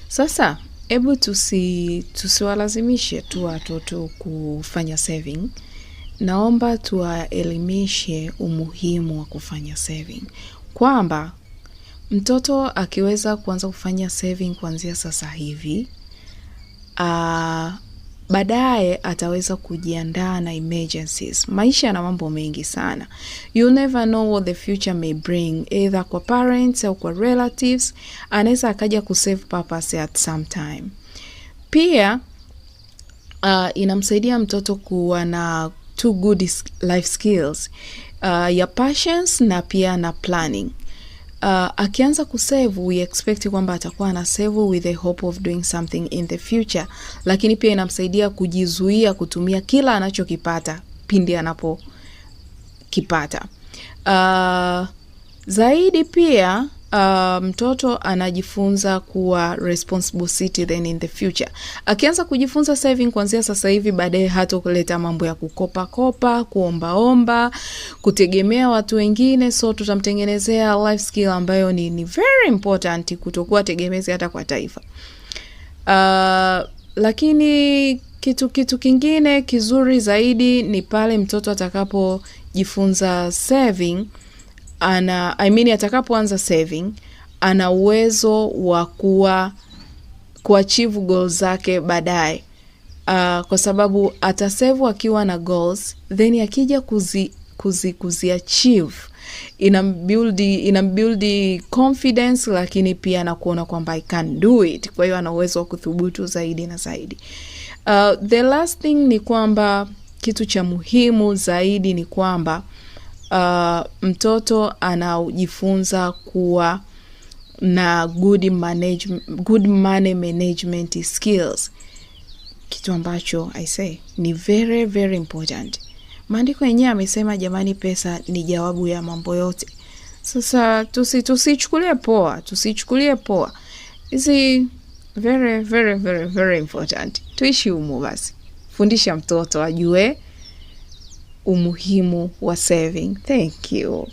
Sasa hebu tusiwalazimishe tu watoto kufanya saving. Naomba tuwaelimishe umuhimu wa kufanya saving, kwamba mtoto akiweza kuanza kufanya saving kuanzia sasa hivi, baadaye ataweza kujiandaa na emergencies. Maisha yana mambo mengi sana. You never know what the future may bring, either kwa parents au kwa relatives. Anaweza akaja kusave purpose at some time. Pia inamsaidia mtoto kuwa na two good life skills, ya patience na pia na planning. Akianza kusave, we expect kwamba atakuwa na save with the hope of doing something in the future, lakini pia inamsaidia kujizuia kutumia kila anachokipata pindi anapokipata. Zaidi pia mtoto anajifunza kuwa responsible citizen in the future. Akianza kujifunza saving kuanzia sasa hivi, baadaye hata kuleta mambo ya kukopa, kuomba, kutegemea watu wengine. So tutamtengenezea life skill ambayo ni very important, kutokuwa tegemezi hata kwa taifa. Lakini kitu kingine kizuri zaidi ni pale mtoto atakapojifunza saving, atakapoanza saving, ana uwezo wa kuachieve goals zake baadaye. Kwa sababu atasave akiwa na goals, then akija kuziachieve, inambuild confidence, lakini pia na kuona kwamba I can do it. Kwa hiyo ana uwezo wa kuthubutu zaidi na zaidi. The last thing ni kwamba, kitu cha muhimu zaidi ni kwamba mtoto anajifunza kuwa na good money management skills, kitu ambacho I say ni very very important. Maandiko yenyewe amesema, jamani, pesa ni jawabu ya mambo yote. Sasa tusichukulie poa. Hizi very very very very important. Tuishi humu basi. Fundisha mtoto ajue umuhimu wa saving. Thank you.